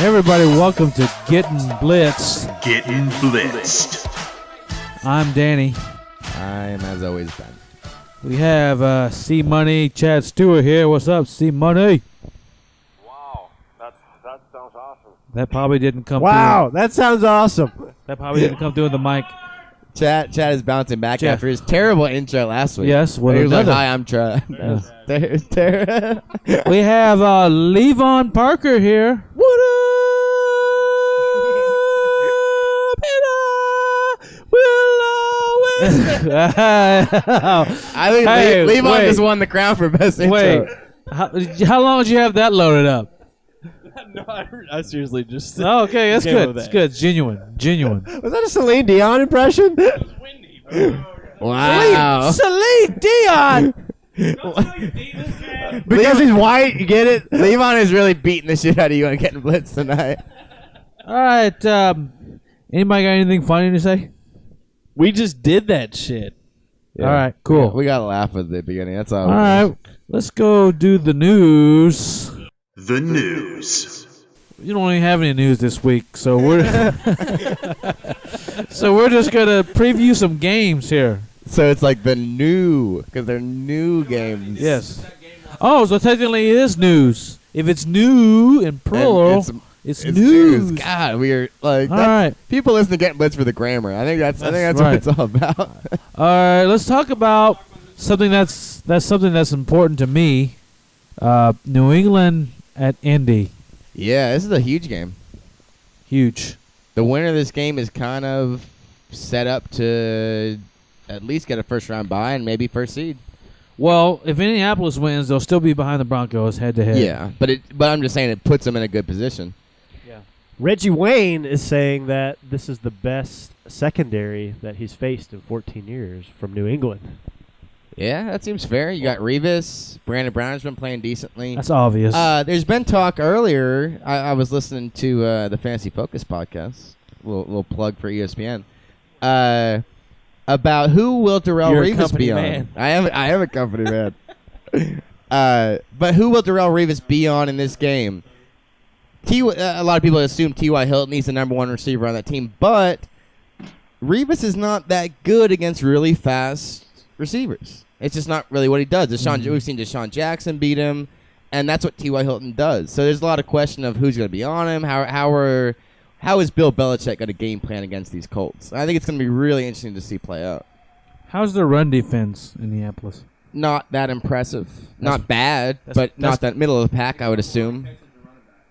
Hey everybody, welcome to Gettin Blitzed. Gettin Blitzed. I'm Danny. I am, as always, Ben. We have C Money, Chad Stewart here. What's up, C Money? Wow, that sounds awesome. That probably didn't come Wow, that sounds awesome. through. That probably didn't come through the mic. Chad is bouncing back Chad. after his terrible intro last week. Yes, Where he was like, another. hi, I'm Chad. We have Levon Parker here. What up? We'll always. I think Hey, Levon wait. just won the crown for best intro. Wait, how long did you have that loaded up? No, I seriously just. Oh, okay, that's Came good. with It's that. good. Genuine. Was that a Celine Dion impression? Wow. Celine Dion. Because he's white, you get it? Levon is really beating the shit out of you on Getting Blitzed tonight. All right. Anybody got anything funny to say? We just did that shit. All right. Cool. We got to laugh at the beginning. That's all. All right. Let's go do the news. The news. You don't even have any news this week, so we're just gonna preview some games here. So it's like the new, because they're new games. Yes. Oh, so technically it is news. If it's new in plural, And it's it's news. God, we are like. All right. People listen to Getting Blitzed for the grammar. I think that's That's what right. it's all about. All right. Let's talk about something that's something that's important to me. New England at Indy. Yeah, this is a huge game. Huge. The winner of this game is kind of set up to at least get a first round bye and maybe first seed. Well, if Indianapolis wins, they'll still be behind the Broncos head to head. Yeah, but I'm just saying it puts them in a good position. Reggie Wayne is saying that this is the best secondary that he's faced in 14 years from New England. Yeah, that seems fair. You got Revis. Brandon Brown has been playing decently. That's obvious. There's been talk earlier. I was listening to the Fantasy Focus podcast. Little plug for ESPN. About who will Darrell You're a Revis company be on? man. I am a company man. But who will Darrell Revis be on in this game? A lot of people assume T.Y. Hilton. He's the number one receiver on that team, but Revis is not that good against really fast receivers. It's just not really what he does. We've seen Deshaun Jackson beat him, and that's what T.Y. Hilton does. So there's a lot of question of who's going to be on him. How is Bill Belichick going to game plan against these Colts? I think it's going to be really interesting to see play out. How's their run defense in Indianapolis? Not that impressive. Not bad, but that's- not that middle of the pack, I would assume.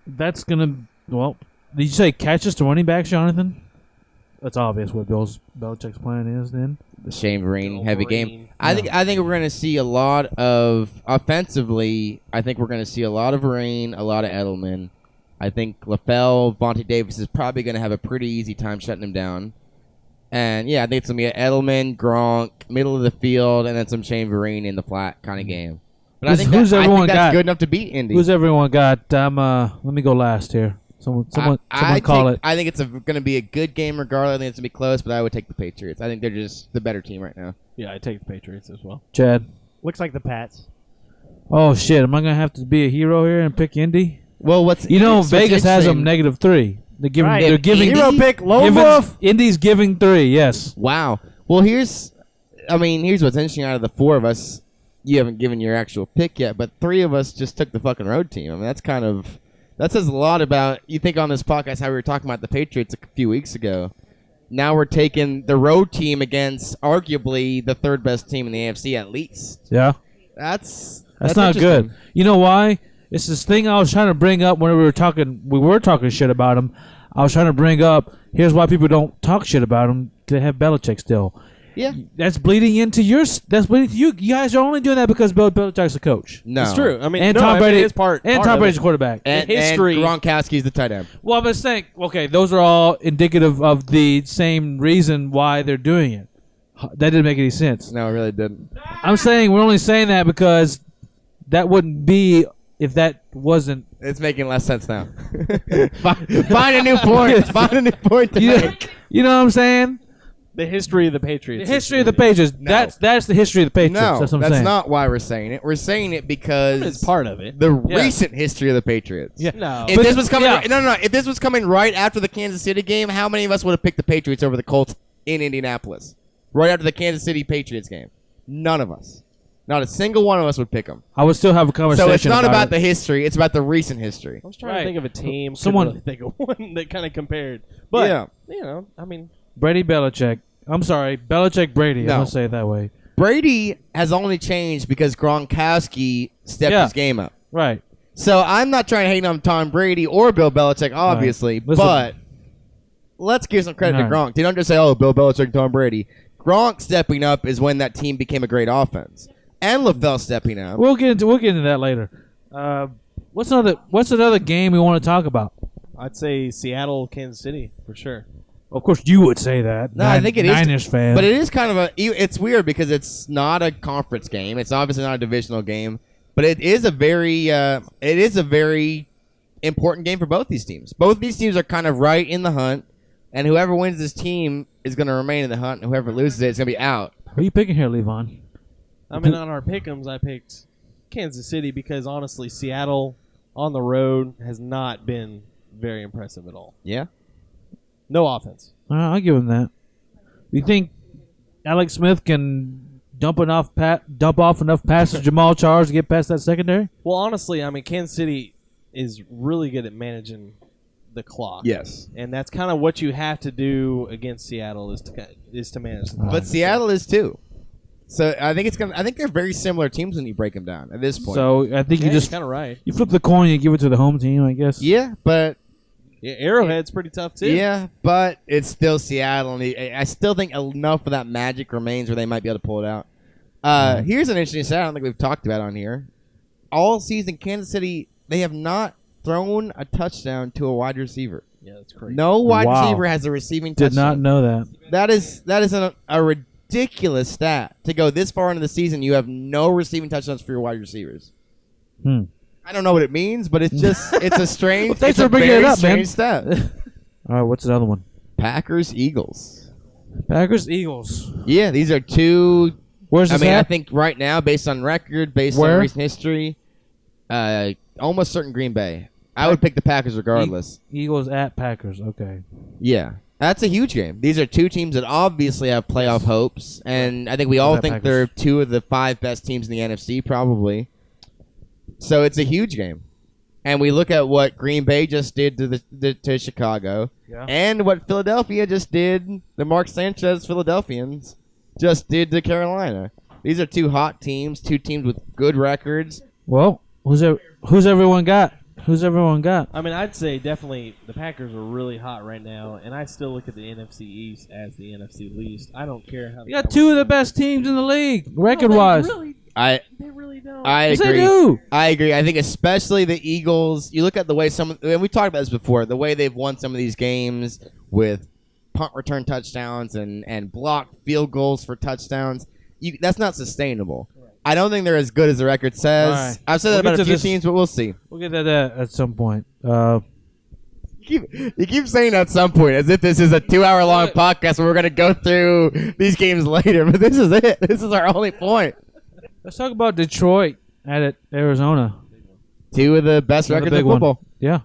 That's gonna. Well, did you say catches to running backs, Jonathan? That's obvious what Belichick's plan is. Then The Shane Vereen heavy game. Vereen. I think we're going to see a lot of offensively. I think we're going to see a lot of Vereen, a lot of Edelman. I think LaFell, Vontae Davis is probably going to have a pretty easy time shutting him down. And yeah, I think it's going to be Edelman, Gronk, middle of the field, and then some Shane Vereen in the flat kind of game. But I think who's everyone that's got? good enough to beat Indy. who's everyone got? Let me go last here. Someone call it. I think it's going to be a good game regardless. I think it's going to be close, but I would take the Patriots. I think they're just the better team right now. Yeah, I take the Patriots as well. Chad. Looks like the Pats. Oh shit! Am I gonna have to be a hero here and pick Indy? Well, Vegas has them -3. They're giving. Right. They're giving. Hero pick, Lone Wolf. Indy's giving 3. Yes. Wow. Well, here's what's interesting. Out of the four of us, you haven't given your actual pick yet, but 3 of us just took the fucking road team. I mean, that says a lot about. You think on this podcast how we were talking about the Patriots a few weeks ago. Now we're taking the road team against arguably the third best team in the AFC at least. Yeah. That's not good. interesting. You know why? It's this thing I was trying to bring up when we were talking shit about him. I was trying to bring up, here's why people don't talk shit about him. They have Belichick still. Yeah. That's bleeding into you. You guys are only doing that because Bill Belichick's a coach. No. It's true. I mean, And no, Tom I mean, Brady it's part. And part Tom of Brady's it. quarterback. And history. Gronkowski's the tight end. Well, I'm just saying, okay, those are all indicative of the same reason why they're doing it. That didn't make any sense. No, it really didn't. I'm saying we're only saying that because that wouldn't be if that wasn't. It's making less sense now. Find a new point. Find a new point to make. You know what I'm saying? The history of the Patriots. The history of the Patriots. No. That's the history of the Patriots. No, that's what I'm that's saying. not why we're saying it. We're saying it because It's part of it. the Yeah. recent history of the Patriots. Yeah. No. If But this was coming, yeah. no. If this was coming right after the Kansas City game, how many of us would have picked the Patriots over the Colts in Indianapolis? Right after the Kansas City Patriots game, none of us, not a single one of us would pick them. I would still have a conversation. So it's not about it. the history; it's about the recent history. I was trying Right. to think of a team. Someone- Couldn't really think of one that kind of compared. But, Yeah. you know, I mean, Brady Belichick. I'm sorry, Belichick Brady. No. I'm gonna say it that way. Brady has only changed because Gronkowski stepped Yeah. his game up. Right. So I'm not trying to hate on Tom Brady or Bill Belichick, obviously, Listen- but let's give some credit All to right. Gronk. They don't just say, "Oh, Bill Belichick, and Tom Brady." Gronk stepping up is when that team became a great offense, and LaVelle stepping up. We'll get into that later. What's another game we want to talk about? I'd say Seattle, Kansas City for sure. Of course, you would say that. No, I think it is. Niners fan. But it is kind of it's weird because it's not a conference game. It's obviously not a divisional game, but it is a very important game for both these teams. Both these teams are kind of right in the hunt, and whoever wins this team is going to remain in the hunt, and whoever loses it is going to be out. Who are you picking here, Levon? I mean, on our pick'ems, I picked Kansas City because honestly, Seattle on the road has not been very impressive at all. Yeah. No offense. I'll give him that. You think Alex Smith can dump off enough passes to Jamal Charles to get past that secondary? Well, honestly, I mean, Kansas City is really good at managing the clock. Yes. And that's kind of what you have to do against Seattle is to manage the clock. But Seattle is too. So I think they're very similar teams when you break them down at this point. So I think Yeah, you just kind of right. you flip the coin, you give it to the home team, I guess. yeah, but Yeah, Arrowhead's pretty tough too. yeah, but it's still Seattle, and I still think enough of that magic remains where they might be able to pull it out. Here's an interesting stat I don't think we've talked about on here. All season, Kansas City, they have not thrown a touchdown to a wide receiver. Yeah, that's crazy. No wide Wow. receiver has a receiving Did not touchdown. know that. That is a ridiculous stat to go this far into the season. You have no receiving touchdowns for your wide receivers. I don't know what it means, but it's just it's a strange. Well, thanks it's for a bringing very it up, strange man. stat. All right, what's another one? Packers Eagles. Packers Eagles. Yeah, these are two. Where's I this mean, I at? think right now, based on record, based Where? on recent history, almost certain Green Bay. I would pick the Packers regardless. Eagles at Packers. Okay. Yeah, that's a huge game. These are two teams that obviously have playoff hopes, and I think we all At think Packers. they're two of the 5 best teams in the NFC, probably. So it's a huge game. And we look at what Green Bay just did to Chicago, Yeah. and what Philadelphia just did, the Mark Sanchez Philadelphians just did to Carolina. These are two hot teams, two teams with good records. Well, who's everyone got? Who's everyone got? I mean, I'd say definitely the Packers are really hot right now, and I still look at the NFC East as the NFC least. I don't care how. You got two of the best teams in the league, record-wise. They really don't. I Yes, agree. they do. I agree. I think especially the Eagles. You look at the way and we talked about this before. The way they've won some of these games with punt return touchdowns and blocked field goals for touchdowns. That's not sustainable. I don't think they're as good as the record says. All right. I've said We'll that get about to a few this. teams, but we'll see. We'll get to that at some point. You keep saying at some point as if this is a 2-hour-long podcast where we're going to go through these games later, but this is it. This is our only point. Let's talk about Detroit at Arizona. Two of the best Another records in big one. football. Yeah.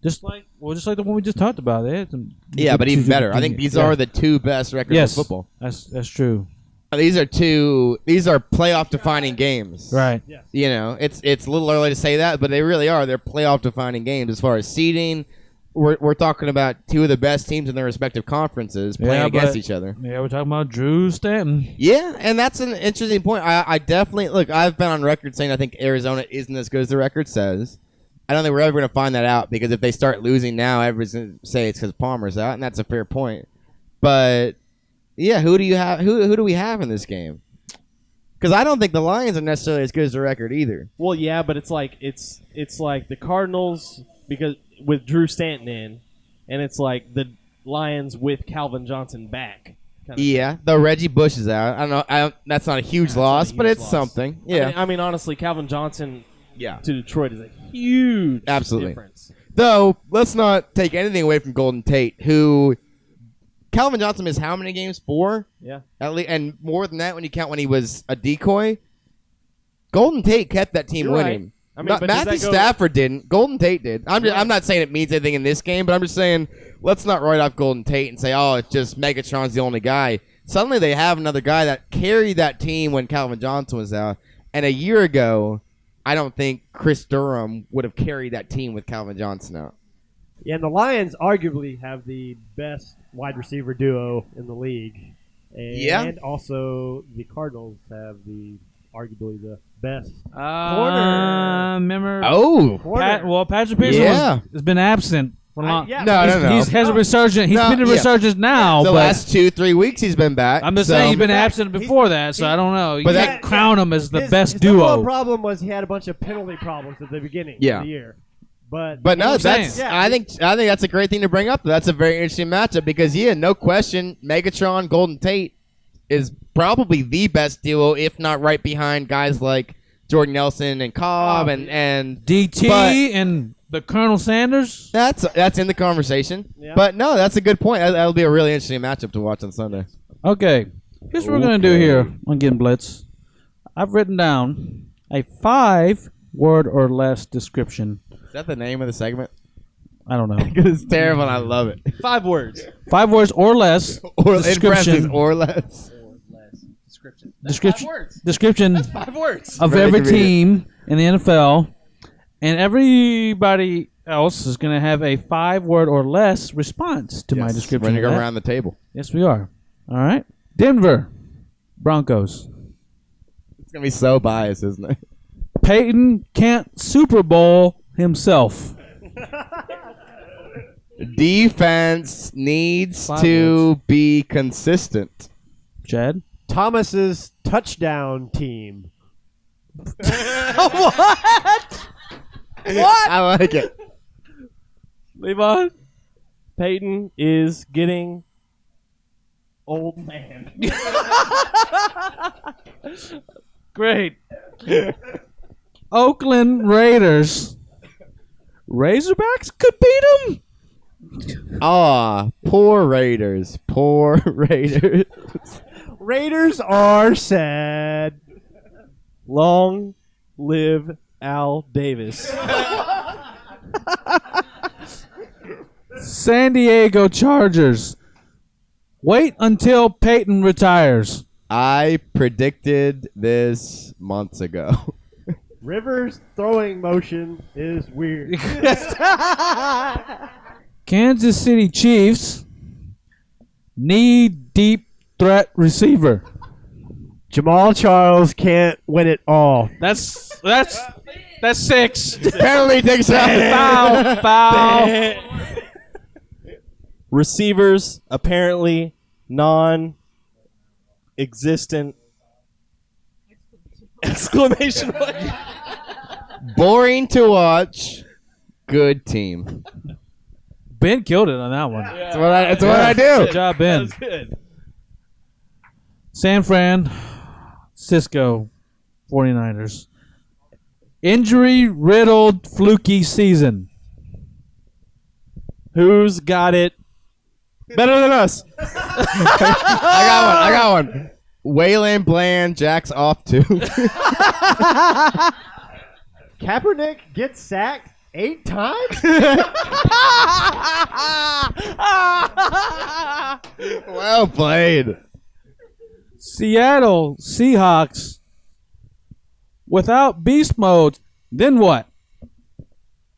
Just like the one we just talked about. They had some Yeah, but even better. I think these are the two best records yes, in football. That's true. These are playoff defining games. Right. You know, it's a little early to say that, but they really are. They're playoff defining games as far as seeding. We're talking about two of the best teams in their respective conferences playing against each other. Yeah, we're talking about Drew Stanton. Yeah, and that's an interesting point. I definitely look. I've been on record saying I think Arizona isn't as good as the record says. I don't think we're ever going to find that out because if they start losing now, everyone's going to say it's because Palmer's out, and that's a fair point. But yeah, who do you have? Who do we have in this game? Because I don't think the Lions are necessarily as good as the record either. Well, yeah, but it's like the Cardinals because with Drew Stanton in, and it's like the Lions with Calvin Johnson back. Yeah, though Reggie Bush is out. I don't know. That's not a huge loss, but it's something. Yeah. I mean, honestly, Calvin Johnson Yeah. to Detroit is a huge Absolutely. difference. Though, let's not take anything away from Golden Tate, who Calvin Johnson missed how many games? 4? Yeah. At least, and more than that when you count when he was a decoy. Golden Tate kept that team You're right. winning. I mean, but does Matthew that go- Stafford didn't. Golden Tate did. I'm not saying it means anything in this game, but I'm just saying let's not write off Golden Tate and say, oh, it's just Megatron's the only guy. Suddenly they have another guy that carried that team when Calvin Johnson was out. And a year ago, I don't think Chris Durham would have carried that team with Calvin Johnson out. Yeah, and the Lions arguably have the best wide receiver duo in the league. And Yeah. also the Cardinals have arguably the best. Remember? Oh. Patrick Peterson has been absent for long. Yeah, No. He has a resurgence. He's No, been a yeah. resurgence now, The but last 2-3 weeks he's been back. I'm just so- saying he's been absent before that, so I don't know. You But can't crown him as the best his duo. His problem was he had a bunch of penalty problems at the beginning Yeah. of the year. But no, I'm that's saying. I think that's a great thing to bring up. That's a very interesting matchup because no question, Megatron Golden Tate is probably the best duo, if not right behind guys like Jordan Nelson and Cobb and DT but- and the Colonel Sanders. that's in the conversation. Yeah. But no, that's a good point. That'll be a really interesting matchup to watch on Sunday. Okay, here's what we're gonna do here on Gettin Blitz. I've written down a 5-word or less description. Is that the name of the segment? I don't know. Because it's terrible and I love it. 5 words. 5 words or less. Or in parentheses, description. or less. Description 5 words. of Ready every to read it. team in the NFL, and everybody else is going to have a 5-word or less response to my Yes, description. We're going to of go that. around the table. Yes, we are. All right. Denver Broncos. It's going to be so biased, isn't it? Peyton can't Super Bowl himself. Defense needs 5 to be consistent. Chad. Thomas's touchdown team. I like it. Levon. Peyton is getting old man. Great. Oakland Raiders. Razorbacks could beat them. Aw, poor Raiders. Poor Raiders. Raiders are sad. Long live Al Davis. San Diego Chargers. Wait until Peyton retires. I predicted this months ago. Rivers' throwing motion is weird. Kansas City Chiefs need deep threat receiver. Jamal Charles can't win it all. That's 6. Penalty takes out. Foul. Receivers apparently non-existent. Exclamation point. Boring to watch. Good team. Ben killed it on that one. That's what I do. Good job, Ben. That's good. San Francisco 49ers. Injury-riddled, fluky season. Who's got it better than us? I got one. Waylon Bland jacks off too. Kaepernick gets sacked 8 times? Well played. Seattle Seahawks. Without beast mode, then what?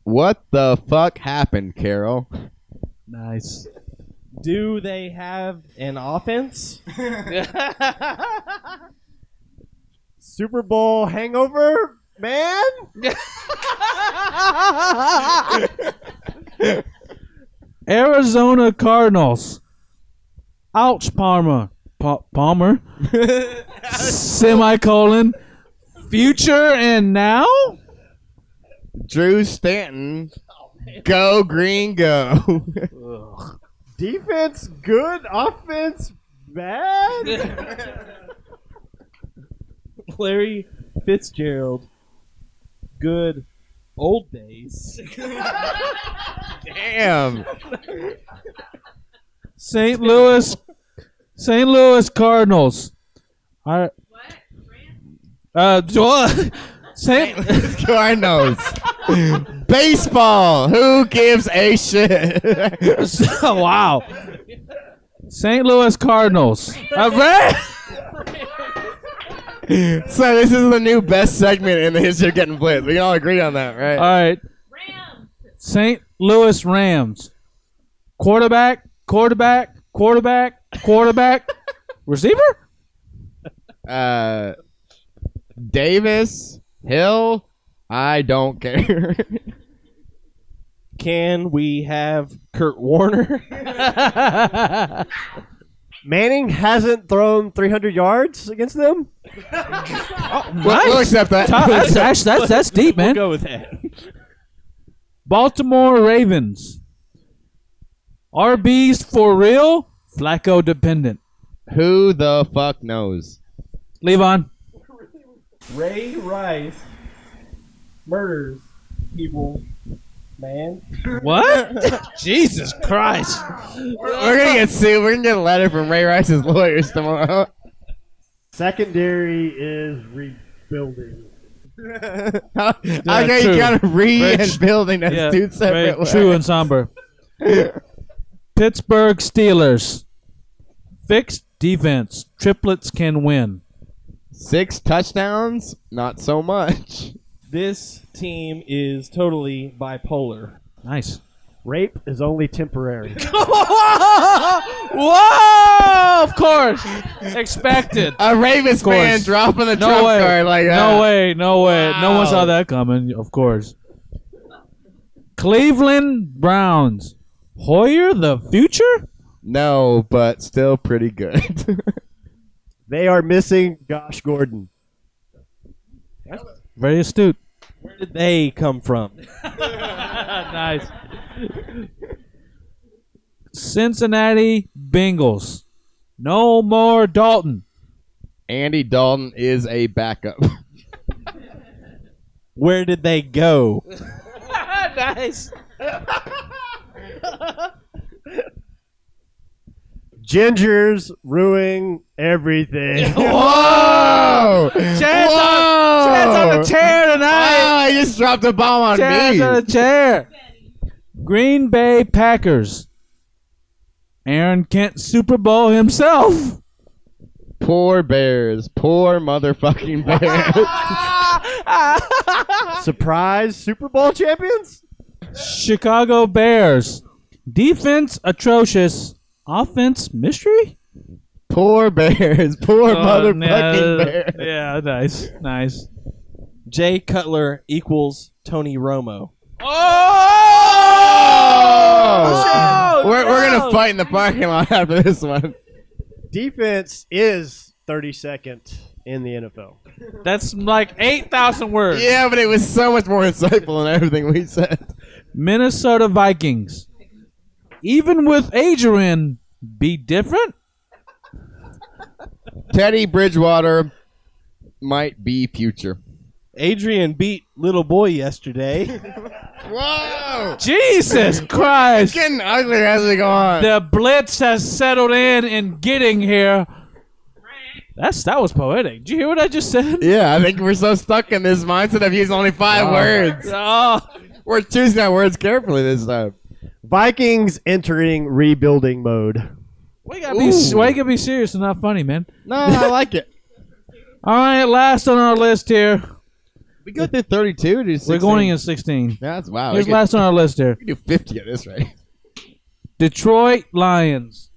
What the fuck happened, Carol? Nice. Do they have an offense? Super Bowl hangover, man? Arizona Cardinals. Ouch, Palmer. Palmer. Semicolon. Future and now? Drew Stanton. Go green, go. Defense good, offense bad? Larry Fitzgerald. Good old days. Damn. St. Louis Cardinals. All right. St. Cardinals. Baseball. Who gives a shit? Wow. St. Louis Cardinals. All right. So this is the new best segment in the history of Getting Blitzed. We can all agree on that, right? All right. Rams. St. Louis Rams. Quarterback. Receiver? Davis, Hill, I don't care. Can we have Kurt Warner? Manning hasn't thrown 300 yards against them. We'll accept that. That's deep, man. We'll go with that. Baltimore Ravens. RBs for real? Flacco dependent. Who the fuck knows? Levon. Ray Rice murders people, man. What? Jesus Christ. We're gonna get sued. We're gonna get a letter from Ray Rice's lawyers tomorrow. Secondary is rebuilding. Okay, true. you gotta Very and building. That's two separate very words. true and somber. Pittsburgh Steelers. Fixed defense. Triplets can win. 6 touchdowns? Not so much. This team is totally bipolar. Nice. Rape is only temporary. Whoa! Of course. Expected. A Ravens course. fan dropping the No trump way. card like that. No way. No way. No one Wow. saw that coming, of course. Cleveland Browns. Hoyer the future? No, but still pretty good. They are missing Josh Gordon. Very astute. Where did they come from? Nice. Cincinnati Bengals. No more Dalton. Andy Dalton is a backup. Where did they go? Nice. Gingers ruining everything. Whoa! Chance on the chair tonight. Oh, I just dropped a bomb on Chance me. on the chair. Green Bay Packers. Aaron Kent Super Bowl himself. Poor Bears. Poor motherfucking Bears. Surprise Super Bowl champions? Chicago Bears. Defense atrocious. Offense mystery? Poor Bears. Poor motherfucking Bears. Yeah, nice. Nice. Jay Cutler equals Tony Romo. Oh! We're going to fight in the parking lot after this one. Defense is 32nd in the NFL. That's like 8,000 words. Yeah, but it was so much more insightful than everything we said. Minnesota Vikings. Even with Adrian, be different? Teddy Bridgewater might be future. Adrian beat little boy yesterday. Whoa! Jesus Christ. It's getting uglier as we go on. The blitz has settled in getting here. That was poetic. Did you hear what I just said? Yeah, I think we're so stuck in this mindset of using only 5 words. Oh. We're choosing our words carefully this time. Vikings entering rebuilding mode. Why you gotta be serious and not funny, man? No, I like it. All right, last on our list here. We go through 32 to 16. We're going in 16. That's wow. Here's we could, last on our list here. we could do 50 at this rate. Detroit Lions.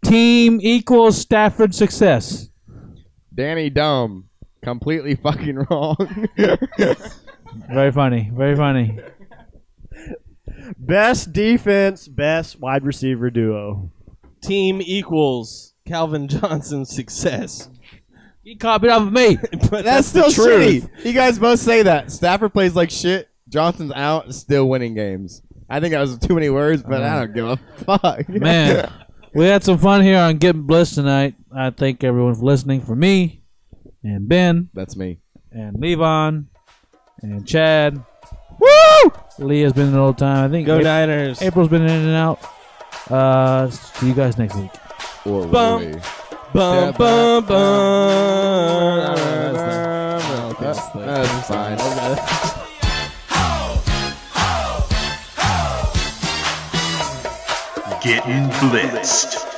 Team equals Stafford success. Danny Dumb. Completely fucking wrong. Very funny. Very funny. Best defense, best wide receiver duo. Team equals Calvin Johnson's success. You copied off of me. But That's the still truth. shitty. You guys both say that. Stafford plays like shit. Johnson's out, still winning games. I think that was too many words, but I don't give a fuck. Man, we had some fun here on Gettin Blitzed tonight. I thank everyone for listening. For me, and Ben, That's me. and Levon, and Chad. Woo! Leah's been in the whole time. I think Go Niners. April's been in and out. See you guys next week. Or Bum. will we? Bum, bum, bum. That's fine. Gettin Blitzed.